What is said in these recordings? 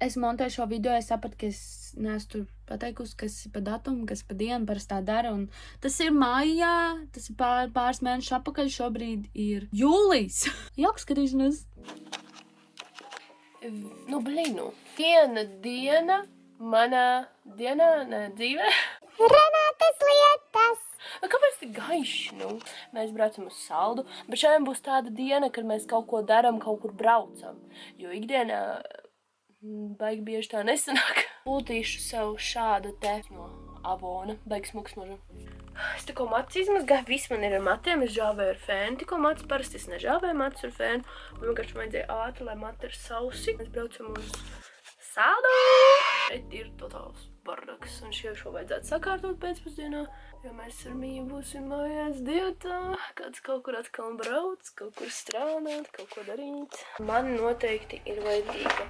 Es montēju šo video, es sapratu, ka es neesmu tur pateikusi, kas ir pa datumu, kas pa dienu parasti tā dara, un tas ir maijā, tas ir pāris mēnešus apakaļ, šobrīd ir jūlijs. Jauks skatīšanos. Viena diena manā dzīvē. Renātes lietas. Kāpēc tik gaiši? Mēs braucam uz saldu, bet šodien būs tāda diena, kad mēs kaut ko daram, kaut kur braucam. Jo ikdienā baigi bieži tā nesanāk. Pūtīšu sev šādu te no Avona, baigi smuks možam. Es tikko matus izmazgāju, viss man ir ar matiem, es žāvēju ar fēnu. Tikko matus parasti es nežāvēju matus ar fēnu. Man vienkārši vajadzēja ātri, lai mati ir sausi. Mēs braucam uz saldu. Šeit ir totāls bardaks, un šo vajadzētu sakārtot pēcpusdienā, jo mēs ar Miju būsim mājās dietā. Kāds kaut kur atkal brauc, kaut kur strādāt, kaut ko darīt. Man noteikti ir vajadzīga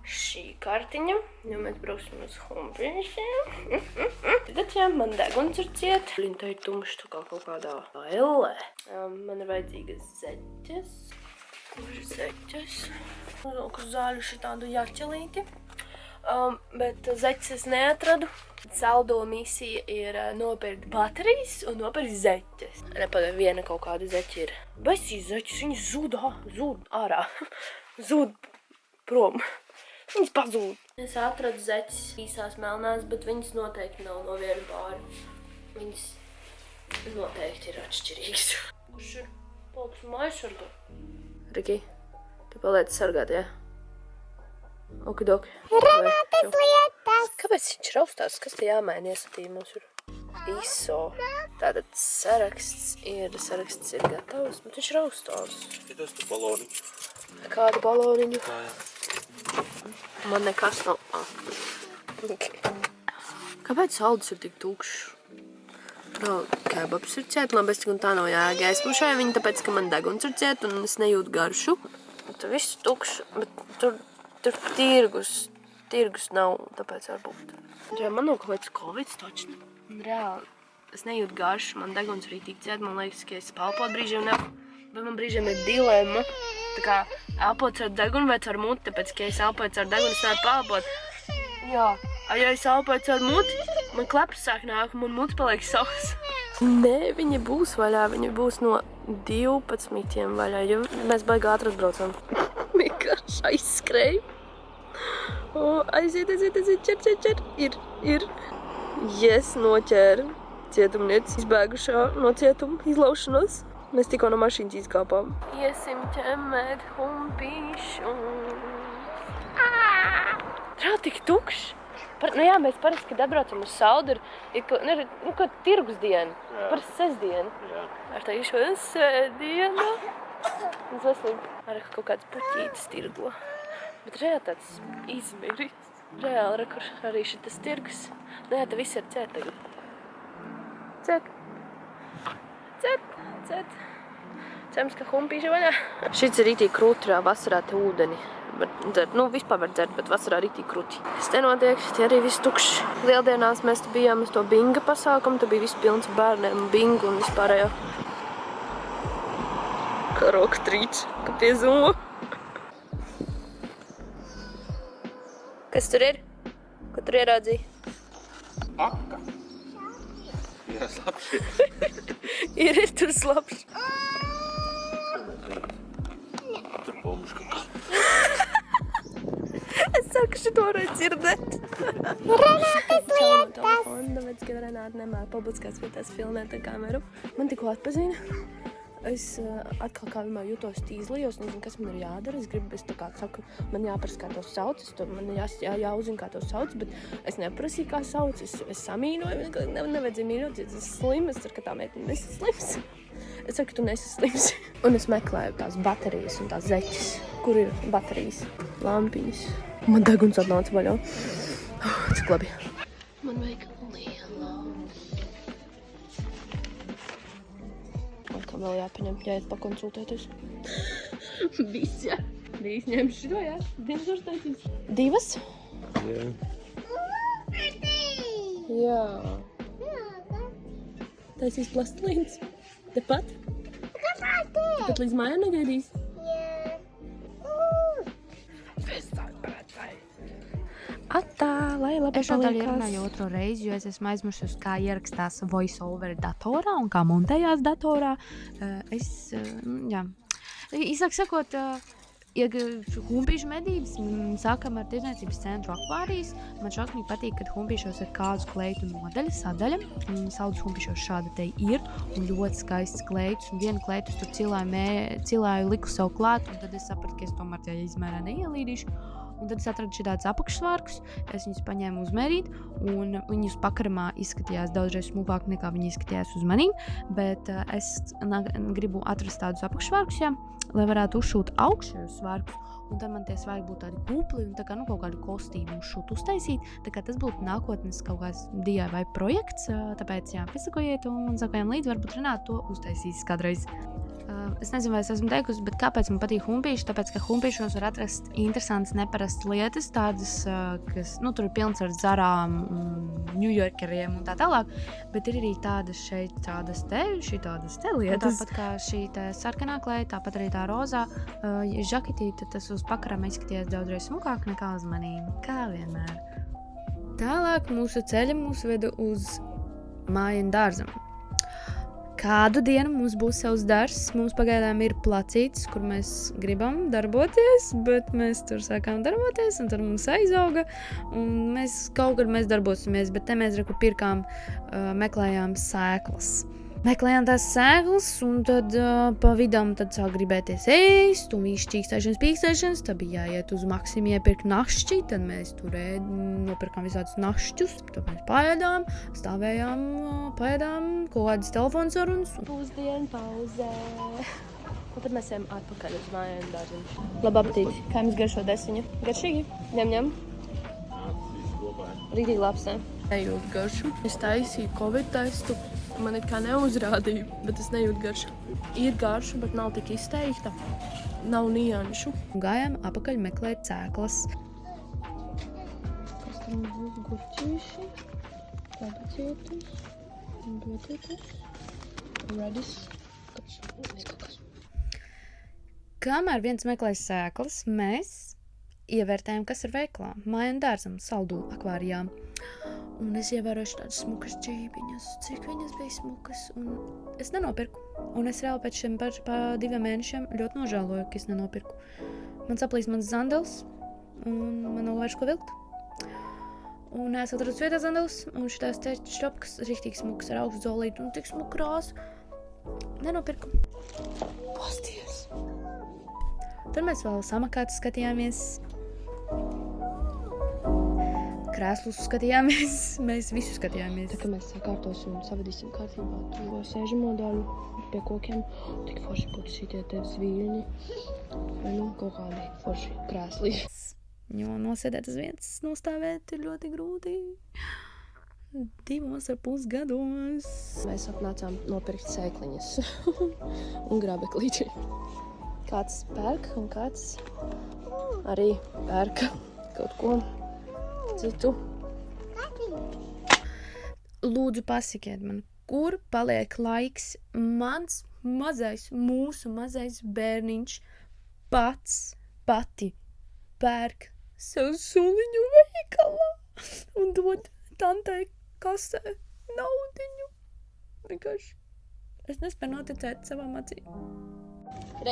šī kartiņa, jo mēs brauksim uz Humpīšiem. Tad, jā, man deguns ir ciet. Te ir tumšs tā kā kaut kādā ellē. Man ir vajadzīgas zeķes. Kur ir zeķes? Uzvelku zāļu šitādu jaķelīti. Bet zeķes es neatradu. Saldo misija ir nopirkt baterijas un nopirkt zeķes. Nepagaid, viena kaut kāda zeķa ir. Besīs zeķes, viņas zūd ārā. Zūd prom. Viņas pazūd. Es atradu zeķes īsās melnās, bet viņas noteikti nav no viena pāri. Viņas noteikti ir atšķirīgas. Kurš ir paliks mājas sargā? Riki, tu paliec sargāt, jā? Okidoki. Renātes lietas. Kāpēc viņš raustās? Kas te jāmaina iesatījumos ir? ISO. Tātad saraksts ir gatavs, bet viņš raustās. Skatos tu baloniņu. Kādu baloniņu? Tā, jā. Man nekas nav. Okay. Kāpēc saldus ir tik tukšs? Kebabs ir ciet, labi, es tik un tā nav jēga. Es pušēju viņu, tāpēc, ka man deguns ir ciet un es nejūtu garšu. Tur viss tukšs, bet tur tirgus nav, tāpēc varbūt. Jā, man nav kaut kāds Covid taču. Reāli, es nejūtu garšu, man deguns arī tik ciet, man liekas, ka es palpot brīžiem nevar. Bet man brīžiem ir dilemma. Tā kā elpot ar degunu vai ar muti, tāpēc, ka es elpoju ar degunu, es nevaru palpot. Jā, ja es elpoju ar muti, man klepas sāk nāk un man muti paliek savs. Nē, viņa būs vaļā, viņa būs no 12 vaļā, jo mēs baigi ātri atbraucam. Vienkārši aizskrēju. Aiziet, ķer. Ir. Yes, noķēra cietumnieci izbēgušā no cietuma izlaušanos. Mēs tikko no mašīnas izkāpām. Iesim ķemmēt humpīšu. Rā, tik tukšs. Jā, mēs parasti, kad atbraucam uz saldu, ir kaut tirgus diena. Parasti sestdiena. Ar tā šo sēdienu. Uz veselību. Ar kaut kāds puķītis tirgo. Bet reāli tāds izmiris. Reāli, kur arī šitas tirgus. Jā, te viss ir ciet tagad. Ciet. Cerams, ka humpīša vaļā. Šits ir rītīgi krūti, vasarā te ūdeni. Vispār var dzert, bet vasarā rītīgi krūti. Tas te notiek, tie arī viss tukšs. Lieldienās mēs te bijām uz to binga pasākumu, te bija viss pilns bērniem, bingu un vispārējo. Kā roktrīč, ka pie zuma. Kas tur ir? Ko tur ierādzīja? Aka. Jā, slapši. Ir tur slapši. Tur pomška. Es saku, šito varētu dzirdēt. Renātes lietas. Tāpēc, ka Renāte nemēr publiskās vietās filmēt ar kameru. Man tikko atpazina. Es atkal kā vienmēr jūtos tīzli, jo es nezinu, kas man ir jādara. Es tā kā saku, man jāprasa, kā tos sauc, man jāuzzina, kā tos sauc, bet es neprasīju, kā sauc. Es samīnoju, nevajadzēja mīnot, es esmu slim, es ceru, ka tā meitene nesi slims. Es saku, ka tu nesi slims. Un es meklēju tās baterijas un tās zeķes. Kur ir baterijas? Lampiņas. Man deguns atnāca vaļā. Cik labi. Man vajag lielo. Atkal vēl jāpaņem, jāiet pakonsultēties. Viss, jā. Viss ņemšu šito, jā. Dinozors taisīs. 2? Jā. Jā. Taisīs plastilīns. Tepat? Tepat līdz mājā negaidīs? Jā. Vestāji. Atā, lai labi Es šodien paliekās. ierunāju otro reizi, jo es esmu aizmirsusi, kā ierakstās voiceover datorā un kā montējās datorā. Īsāk sakot, ja humpīšu medības sākam ar tirdzniecības centru akvārijas. Man šausmīgi patīk, kad humpīšos ir kādu kleitu sadaļa. Saldus humpīšos šāda te ir un ļoti skaists kleitus. Un vienu kleitus tur cilāju liku sev klāt, un tad es sapratu, ka es tomēr tajā izmērā neielīdīšu. Un tad es atradu šādus apakšsvārkus, es viņus paņēmu uzmērīt, un viņus pakaramā izskatījās daudzreiz smukāk nekā viņi izskatījās uz manīm, bet es gribu atrast tādus apakšsvārkus, lai varētu uzšūt augšējos svārkus, un tad man tie svārki būtu tādi kupli, un tā kā kaut kādu kostīmu uzšūt uztaisīt, tā kā tas būtu nākotnes kaut kāds DIY projekts, tāpēc piesakojiet un sakojam līdzi, varbūt Renāta to uztaisīs kādreiz. Es nezinu, vai es esmu teikusi, bet kāpēc man patīk humpīši? Tāpēc, ka humpīšos var atrast interesantas, neparastas lietas, tādas, kas, tur ir pilns ar zarām, ņujorkeriem un tā tālāk, bet ir arī tādas šeit, tādas te lietas. Tāpat kā šī te sarkanā kleita, tāpat arī tā rozā žaketīte, tas uz pakarām izskatījās daudzreiz smukāk nekā uz manīm, kā vienmēr. Tālāk mūsu ceļi mūs veda uz māju un dārzam. Kādu dienu mums būs savs dārzs, mums pagaidām ir placītis, kur mēs gribam darboties, bet mēs tur sākām darboties, un tur mums aizauga, un mēs kaut kad darbosimies, bet te mēs pirkām, meklējām sēklas. Meklējām tās sēklas, un tad pa vidam tad sāk gribēties ēst, un viņš čīkstēšanas, tad bija jāiet uz Maksimu iepirkt našķi, tad mēs tur nopirkām visādus našķus, tad mēs paēdām, stāvējām, paēdām, kaut kādas telefonu sarunas. Pusdienu pauzē. Un tad mēs ejam atpakaļ uz mājām dārziem. Labu apetīti. Kā jums garšo desiņa? Garšīgi? Ņem. Rītīgi labs, ne? Nejūt garšu. Es taisīju Covid testu. Man it kā neuzrādīja, bet es nejūtu garšu. Ir garša, bet nav tik izteikta. Nav nianšu. Gājām apakaļ meklēt sēklas. Kas tam būs? Gurķīši, papricietis, dotītis, redis, kas. Kamēr viens meklēs sēklas, mēs ievērtējam, kas ir veiklā. Māja un dārzam, saldu akvārijā. Un es ievērošu tādas smukas ķībiņas, cik viņas bija smukas, un es nenopirku. Un es reāli pēc šiem 2 mēnešiem ļoti nožēloju, ka es nenopirku. Man saplīst mans zandels, un man nav vairs ko vilkt. Un es atradu vietā zandelis, un šitās šķopkas riktīgi smukas ar augstu zolītu un tik smuku krāsu. Nenopirku. Pasties! Tad mēs vēl samakātu skatījāmies. Krēslus skatījāmies, mēs visu skatījāmies. Tā kā mēs sakārtosim un savadīsim kārtībā to sēžamo daļu pie kokiem, tik forši būtu šitie te zviļņi, vai kaut kādi forši krēslī. Jo nosēdēt uz vietas, nostāvēt ir ļoti grūti. 2,5 gados. Mēs atnācām nopirkt sēkliņas un grābeklīči. Kāds pērk un kāds arī pērk kaut ko citu. Lūdzu, pasakiet man, kur paliek laiks mūsu mazais bērniņš pati pērk sev suliņu veikalā un dod tantei kasē naudiņu. Vienkārši es nespēju noticēt savām acīm.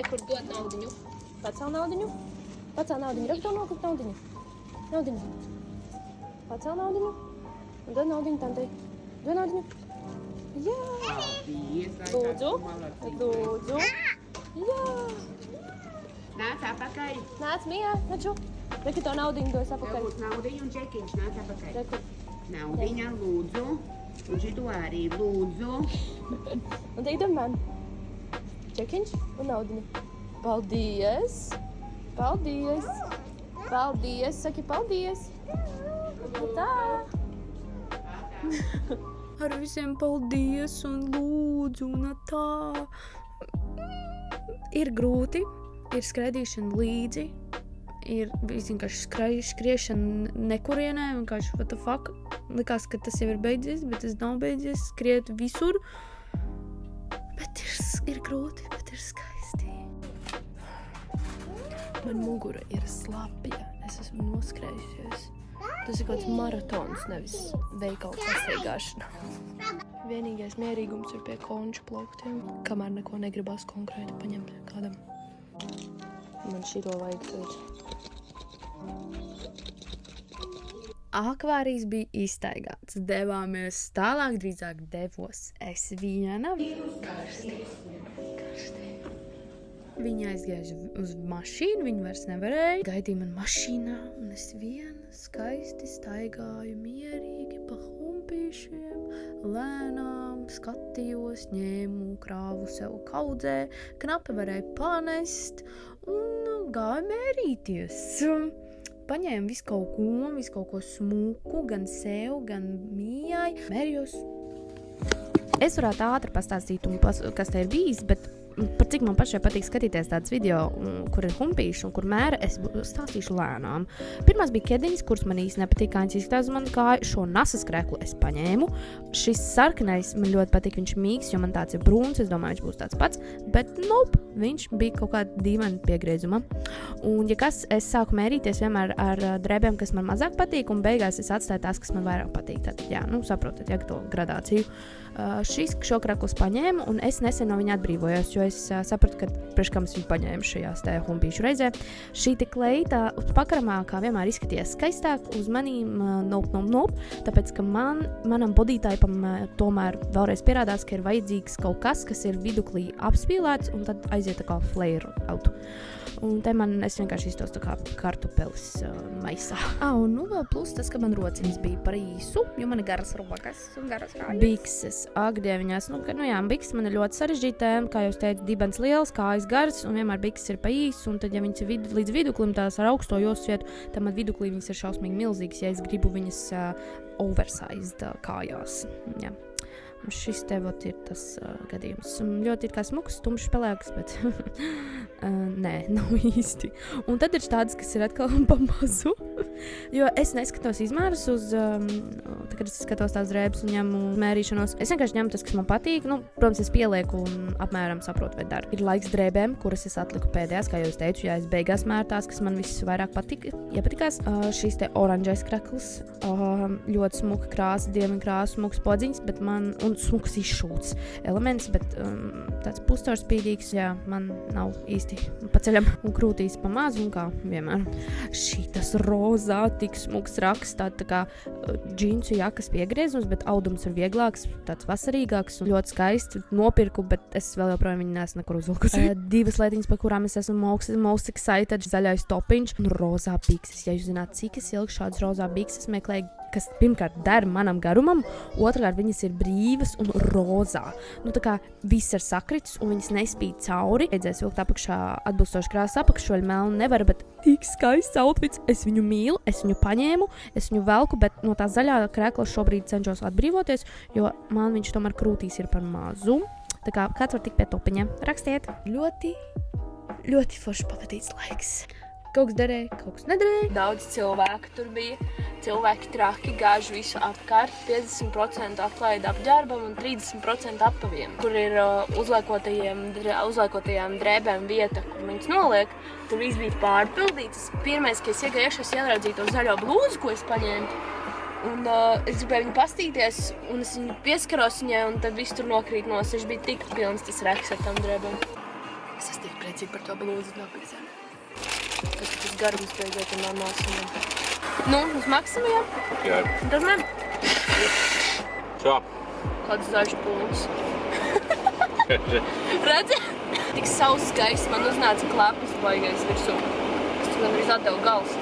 Kur dod naudiņu? Pacēl naudiņu? Reku to noklikt naudiņu. Pacēl naudiņu un dod naudiņu tantei. Dod naudiņu. Jā! Lūdzu. Jā! Nāc apakaļ. Nāc, Mija, naču. Reku to naudiņu dos apakaļ. Tev būs naudiņa un čekiņš, nāc apakaļ. Reku. Naudiņa, lūdzu. Un šito arī, lūdzu. Un teik dod man. Čekiņš un naudiņa. Paldies! Saki paldies! Tā! Ar visiem paldies un lūdzu un tā. Ir grūti, ir skraidīšana līdzi, ir vienkārši skriešana nekurienē, vienkārši what the fuck. Likās, ka tas jau ir beidzies, bet tas nav beidzies, skriet visur. Bet ir grūti, bet ir skaisti. Man mugura ir slapja, es esmu noskrējusies. Tas ir kaut kāds maratons, nevis veikals sasteigāšana. Vienīgais mierīgums ir pie konču plauktiem, kamēr neko negribas konkrēti paņemt kādam. Man šito vajag teikt. Akvārijas bija iztaigāts. Devāmies tālāk, drīzāk devos es viena. Viņa aizgāja uz mašīnu, viņa vairs nevarēja. Gaidīja man mašīnā, un es viena skaisti staigāju mierīgi pa humpīšiem, lēnām skatījos, ņēmu krāvu sev kaudzē, knapi varēja panest un gāju mērīties. Paņēmu visu kaut ko smuku, gan sev, gan mījai. Mērījos. Es varētu ātri pastāstīt, kas te ir bijis, bet par cik man pašai patīk skatīties tādas video, kur ir humpīši un kur mēra, es stāstīšu lēnām. Pirmās bija kediņas, kuras man īsti nepatīk, kā viņas izskatās uz mani kāju. Šo nasas kreklu es paņēmu. Šis sarkanais man ļoti patīk, viņš mīgs, jo man tāds ir brūns, es domāju, viņš būs tāds pats, bet nope, viņš bija kaut kāda dīvaina piegriezuma. Un ja kas, es sāku mērīties vienmēr ar drēbēm, kas man mazāk patīk, un beigās es atstāju tās, kas man vairāk patīk. Tad, jā, saprotat, to gradāciju. Šo kraklus paņēmu, un es nesen no viņa atbrīvojos, jo es sapratu, ka priekš kam es viņu paņēmu šajās te humpīšu reizē. Šī te kleita uz pakaramā, kā vienmēr izskatījās skaistāk, uz manīm nope, tāpēc, ka manam bodytypam tomēr vēlreiz pierādās, ka ir vajadzīgs kaut kas, kas ir viduklī apspīlēts, un tad aiziet tā kā flare out. Un te es vienkārši iztos tā kā kartupelis maisā. Un vēl plus tas, ka man rociņas bija par īsu, jo man ir garas rokas un garas kājas. Bikses, dieviņās, bikses man ir ļoti sarežģītē, kā jau teicu, dibens liels, kājas garas, un vienmēr bikses ir pa īsu, un tad, ja viņas ir līdz viduklim, tās ar augsto jostu vietu, tad man viduklī viņas ir šausmīgi milzīgas, ja es gribu viņas oversized kājās. Jā. Un šis tevot ir tas gadījums. Ļoti ir kā smuks, tumšs pelēks, bet nē, nav īsti. Un tad ir tādas, kas ir atkal pa mazu, jo es neskatos izmērus uz, kad es skatos tās drēbes un ņemu mērīšanos. Es vienkārši ņemu tas, kas man patīk. Protams, es pielieku un apmēram saprotu, vai daru. Ir laiks drēbēm, kuras es atliku pēdējās, kā jau es teicu, ja es beigās mēru tās, kas man viss vairāk iepatikās. Šīs te oranžais krakls, ļoti smuka krāsa, dieviņa krāsa, smuks podziņas, bet man un smuks izšūts elements, bet tāds puscaurspīdīgs, jā, man nav īsti paceļam un krūtīs pa mazu un kā vienmēr. Šitas rozā tik smuks raksts, tā kā džinsu jakas piegriezums, bet audums ir vieglāks, tāds vasarīgāks un ļoti skaisti nopirku, bet es vēl joprojām viņu neesmu nekur uzvilkusi. Divas lietiņas, par kurām es esmu most excited, zaļais topiņš un rozā bikses. Ja jūs zināt, cik es ilgi šādas rozā bikses meklēju, kas pirmkārt der manam garumam, otrkārt viņas ir brīvas un rozā. Tā kā viss ir sakritis un viņas nespīd cauri. Vajadzēs vilkt apakšā atbilstoši krāsas apakšu, vēl melnu nevar, bet tik skaists outfits. Es viņu mīlu, es viņu paņēmu, es viņu velku, bet no tā zaļā krekla šobrīd cenšos atbrīvoties, jo man viņš tomēr krūtīs ir par mazu. Tā kā kāds var tikt pie topiņa. Rakstiet. Ļoti, ļoti forši pavadīts laiks. Kaut kas derēja, kaut kas nederēja. Daudz cilvēku tur bija. Cilvēki traki gāžu visu apkārt. 50% atlaida apģērbam un 30% apaviem. Kur ir uzliekotajām drēbēm vieta, kur viņas noliek. Tur viss bija pārpildīts. Pirmais, ka es iegāju iekšā, es ieraudzīju to zaļo blūzu, ko es paņēmu. Un es gribēju viņu pastīties, un es viņu pieskaros viņai, un tad viss tur nokrīt nos. Viņš bija tik pilns tas reks ar tām drēbēm. Es esmu tik priecīgi par to blūzu nopirkt. Tas garums beidzot ir normāls. Uz Maksimiem? Jā. Tas man? Čāp. Kāds zaļš pūns. Redzi? Tik sauss gaiss, man uznāca klapis baigais virsū. Es tur gan arī atdevu gals,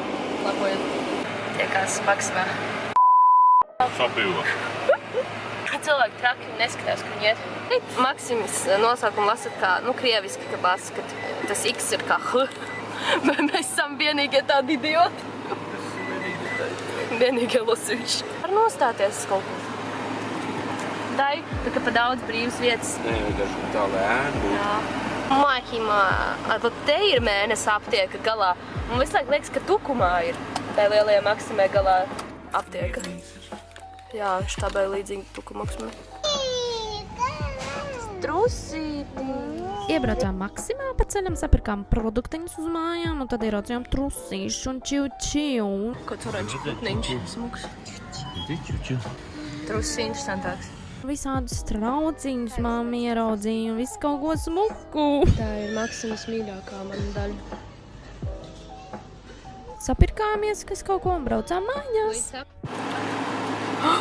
klapojot. Tiekās Maksimā. Sapīva. Cilvēki traki un neskatās, ka viņi iet. Maksimis nosaukumu lasat kā, krieviski, ka baskat. Tas X ir kā H. Mēs esam vienīgie tādi idioti. Vienīgie lasuši. Var nostāties kaut ko. Dai, tā kā pa daudz brīvas vietas. Nē, vienkārši tā lēni būtu. Jā. Mahimā, vat te ir mēnesa aptieka galā. Man visu laiku liekas, ka Tukumā ir. Tā lielajā Maksimē galā aptieka. Jā, štābai līdzīgi Tukuma Maksimē. trusītis. Iebraucām Maksimā, pa ceļam sapirkām produktiņus uz mājām, un tad ieraudzījām trusīšu un čiu. Kāds oranžs putniņš, smuks. Trusis interesantāks. Visādus trauciņus mamma ieraudzīja un visu kaut ko smuku. Tā ir Maksimas mīļākā mana daļa. Sapirkāmies, kas kaut ko un braucām mājās.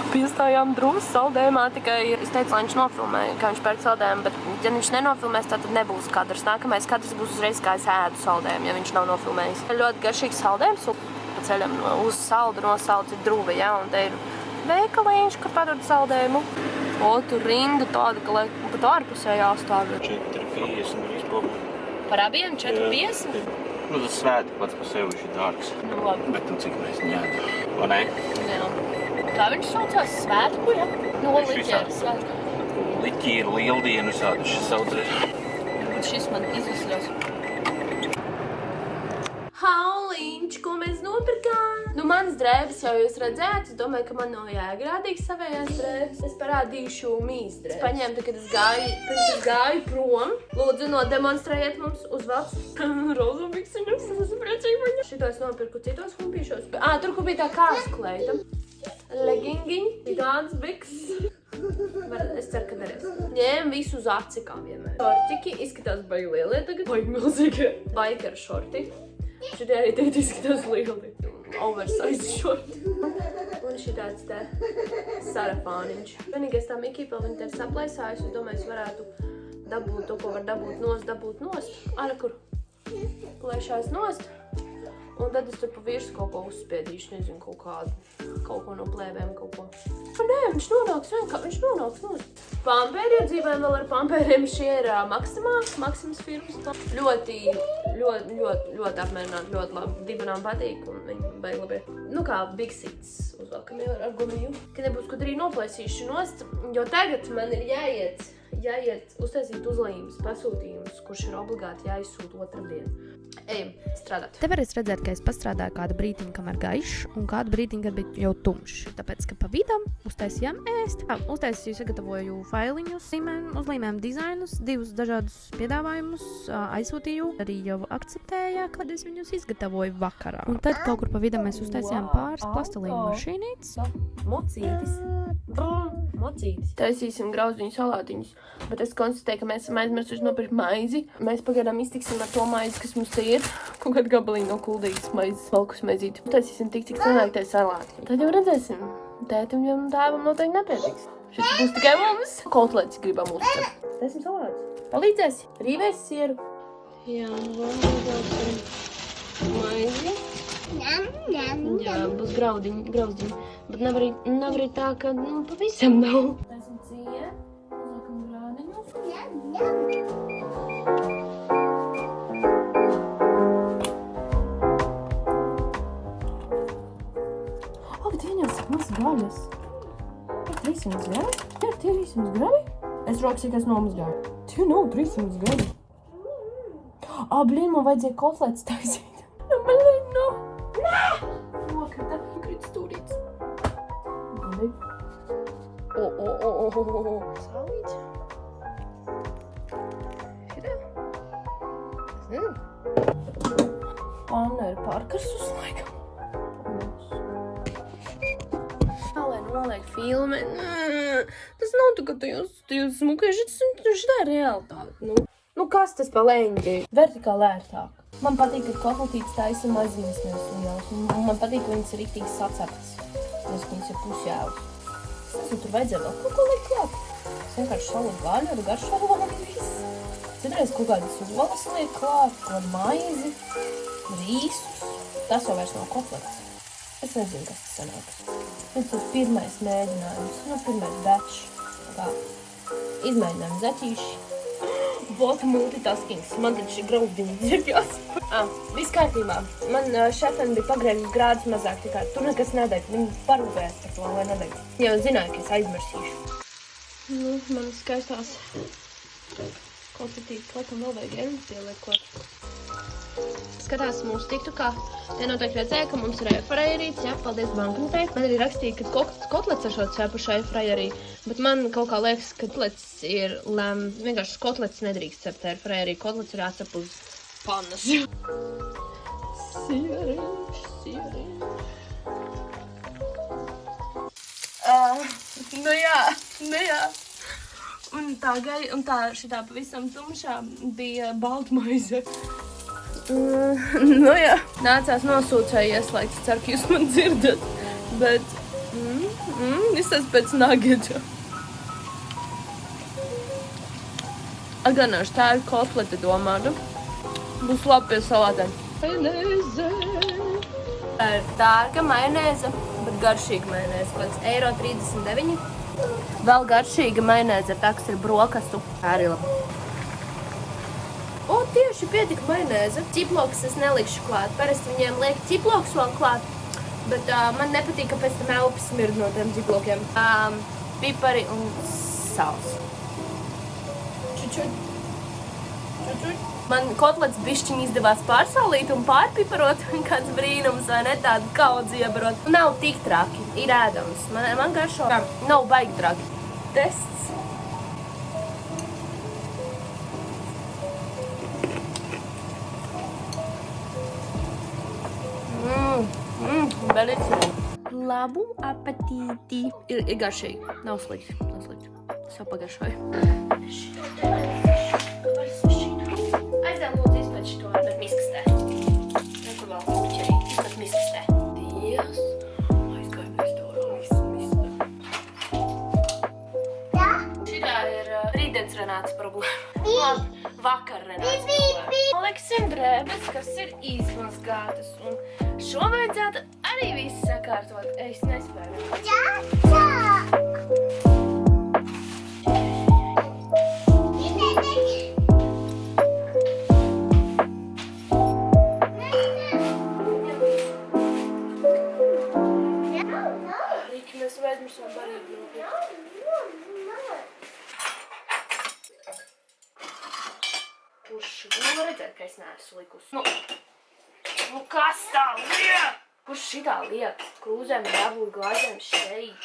Piestājām drusku saldējumā, tikai es teicu, lai viņš nofilmē, kā viņš pērk saldējumu, bet ja viņš nenofilmēs, tad nebūs kadrs. Nākamais kadrs būs uzreiz, kā es ēdu saldējumu, ja viņš nav nofilmējis. Ļoti garšīgs saldējums, un pa ceļam uz saldu nosalds ir druva, ja, un te ir veikaliņš, kur padod saldējumu. O, tur rinda tāda, ka lai pat ārpusē jāstāv. 4,50 vispār. Par abiem 4,50? Nu, tas svēti pats par sevi ir dārgs. Nu, labi. Bet cik mēs ņēdam, vai ne? Jā. Kā viņš saucās? Svētku, ja? No liķēra svētku. Liķīra, lieldienu visādi šis saucēs. Bet šis man izvisļos. Hauliņš, ko mēs nopirkām? Nu, manas drēbes jau jūs redzēt. Es domāju, ka man nav jāgrādīgi savējās drēbes. Es parādīšu mīs drēbes. Es paņēmu, kad es gāju prom. Lūdzu, nodemonstrējiet mums uzvalc rozu biksiņus. Es esmu priecīgi par viņu. Šito es nopirku citos humpīšos. Tur, kur bija tā kāzu kleita. Legingiņi, tāds biks. Es ceru, ka derēs. Ņēmu visu uz aci, kā vienmēr. Šortiki izskatās baigi lielie tagad. Baigi milzīgi. Baikara šorti. Šitie arī tagad izskatās lieli. Oversize šorti. Un šitāds te sarafāniņš. Vienīgais tā Mikīpa, viņa te ir saplaisājusi. Es domāju, es varētu dabūt to, ko var dabūt nost. Ara, kur plēšās nost. Un tad es tur pa virsu kaut ko uzspiedīšu, nezinu, kaut ko no plēvēm, kaut ko. Nē, viņš nonāks nost. Pampēri iedzīvējam vēl ar pampēriem, šie ir Maksimas firmas. Ļoti apmierināti, ļoti labi. Dibanām patīk un viņi baigi labi. Nu kā biksītes uzvalkam jau ar gumiju. Kad nebūs, ko arī noplēsīšu nost, jo tagad man ir jāiet uztaisīt uzlīmes pasūtījumus, kurš ir obligāti jāizsūta otrdien. Ejam strādāt. Te varēs redzēt, ka es pastrādāju kādu brītiņu, kamēr gaišs, un kādu brītiņu, kad bija jau tumšs. Tāpēc, ka pa vidam uztaisījām ēst. Uztaisīju, sagatavoju failiņus, uzlīmēm dizainus, 2 dažādus piedāvājumus aizsūtīju. Arī jau akceptēja, kad es viņus izgatavoju vakarā. Un tad kaut kur pa vidam mēs uztaisījām pāris plastelīnu mašīnītes. Mocītis. Taisīsim grauzdiņu salātiņus, bet es konstatēju, ka mēs esam aizmirsuši nopirkt maizi. Mēs pagaidām iztiksim ar to maizi, kas mums te ir. Kaut kādu gabaliņu no kuldīgas maizes, valkus maizīti. Taisīsim tik, cik sanāk tai salāti. Tad jau redzēsim. Tētim jau tēvam noteikti nepietiks. Šis būs tikai mums. Kotletes gribam uzcert. Taisim salātus. Palīdzēsi? Rīvēs sieru. Jā, vēl maizi. Jā, būs grauzdiņi. Bet nav arī tā, ka pavisam nav. Taisim cija, uzliekam grādiņus. Bet ieņemsim maz gaļas. 300 gravi? Jā, tie 300 gravi. Es roksīgās nomazgāju. Tie nav 300 gravi. Blīn, man vajadzēja kotletes taisīt. No! Nē! Nokrita stūrīts. Labi. Salīdz. Šitā? Es nezinu. Panna ir pārkarsus laikam. Lai noliek filmē. Tas nav tā, ka tajos smukēši, šitā ir realitāte. Nu kas tas pa leņģi? Vertikāli ērtāk. Man patīk, ka kotletītes taisa maziņas nevis. Un man patīk, ka viņas ir riktīgi saceptas. Viņas ir pusjēvas. Tur vajadzēja vēl kaut ko likt klāt. Es vienkārši saliku gaļu ar garšaru un viss. Citreiz kaut kādas olas liek klāt, kaut kādu maizi, rīsus. Tas jau vairs nav kotletes. Es nezinu, kas tas sanāks. Tas pirmais mēģinājums. Pirmais batch. Tā. Izmēģinājumi zaķīši. What multitaskings. Man taču šī grauzdiņa dzirdjās. Viss kārtībā. Man šefeni bija pagrējusi grādus mazāk, tā kā tur nekas nedeg. Viņi parūpējās par to, lai nedeg. Jau zināju, ka es aizmirsīšu. Man skaistās kotletītes, laikam vēl vajag ēnu pieliek klāt. skatās mūsu TikTokā, tie noteikti redzēja, ka mums ir airfryerīts, jā, paldies banknotei. Man arī rakstīja, ka kotlets ar šo cepušu airfryerī, bet man kaut kā liekas, ka kotlets ir vienkārši kotlets nedrīkst cept airfryerī, kotlets ir jācep uz pannas. Sieriņš. Nu jā. Un tā šitā pavisam tumšā bija baltmaize. Nu jā. Nācās nosūcēji ieslēgt, ceru, ka jūs man dzirdat. Bet, izsās pēc nageča. Aganoši, tā ir kotlete domāta. Būs labi pie salātēm. Majonēze. Tā ir dārga majonēze, bet garšīga majonēze. Kāds €1,39. Vēl garšīga majonēze ir tā, kas ir brokastu. Tā arī labi. O, tieši pietika majonēze. Ķiploks es nelikšu klāt. Parasti viņiem liek ķiploks vēl klāt, bet man nepatīk, ka pēc tam elpas smird no tiem ķiplokiem. Pipari un sāls. Čučuļ. Man kotlets bišķiņ izdevās pārsālīt un pārpiparot, kāds brīnums, vai ne, tādu kaudzi iebarot. Nav tik traki, ir ēdams. Man garšo nav baigi traki. Tests. Belicīgi. Labu apetīti. Ir garšīgi, nav slikti. Es jau pagaršoju. Aizdēl lūdzu izpēc šito, bet miskastē. Nekur vēl puķerī, izpēc miskastē. Dievs, aizgāju restorānu, Šitā ir rītdienas Renātas problēma. Labi, vakar Renātas problēma. Liksim drēbes, kas ir izmazgātas, un šo vajadzētu arī visu sakārtot. Es nespēju. Redzēt, ka es neesmu likusi. Nu kas tā liek? Kurš šitā liek? Krūzēm, jābūt glāzēm šeit.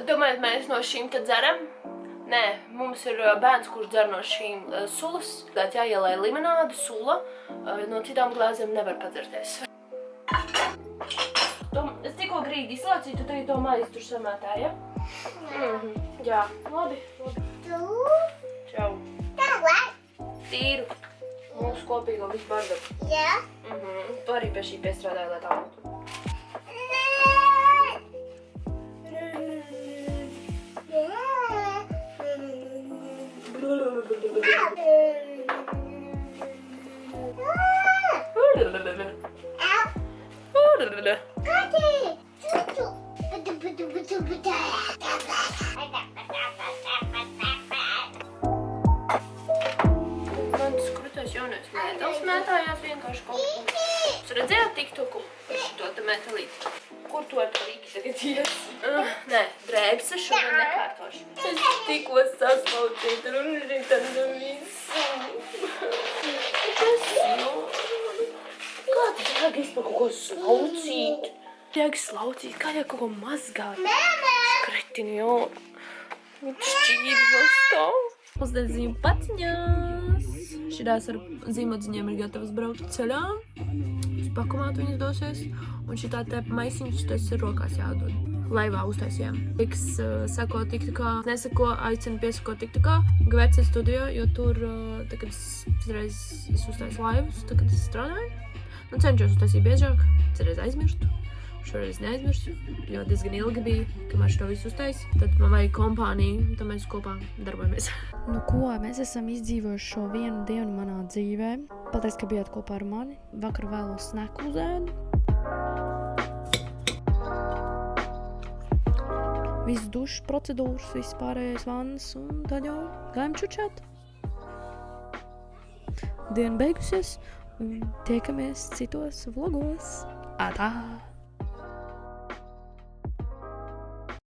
Domājat, mēs no šīm tad dzeram? Nē, mums ir bērns, kurš dzer no šīm sulas. Tātad jāielai limonādu, sula. No citām glāzēm nevar padzerties. Es tikko grīdi izlācīju, tu tagad to maizi tur samētā, ja? Jā, labi. Čau. Tīru. Mūsu kopīgo visu bardaku. Jā? Tu arī pie šī piestrādāji, lai tā būtu. Mans krūtais jaunais mētels mētājās vienkārši kaut ko. Jūs redzējāt TikToku? Šito te metalīti. Kur to ar plīki tagad ies? Nē, drēbes es šodien nekārtošu. Es tikko saslaucītu un ritam visu. Kas jau? Kā tu jāk par kaut ko slaucīt? Jāk slaucīt, kā jāk kaut ko mazgāt? Skretini jau. Šķīvi vēl stāv. Uzdedziņu paciņās. Šitās ar zīmodziņiem ir gatavas braukt ceļā. Uz pakomātu viņas dosies. Un šitā te maisiņus tas ir rokās jādod. Laivā uztaisījām. Tiks sako TikTokā, nesako, aicinu piesako TikTokā. Gvece studio, jo tur, kad es uztaisu laivus, kad es strādāju. Nu, cenšos uztaisīt biežāk, cerēs aizmirstu. Šoreiz neaizmirstu, jo diezgan ilgi bija, kamēr šo visu uztaisi. Tad man vajag kompāniju, tad mēs kopā darbojamies. Nu ko, mēs esam izdzīvojuši šo vienu dienu manā dzīvē. Paldies, ka bijāt kopā ar mani. Vakar vēlos sneku uz ēdu. Viss dušas procedūras, viss pārējais vannas un tad jau gājam čučāt. Diena beigusies un tiekamies citos vlogos. Atā!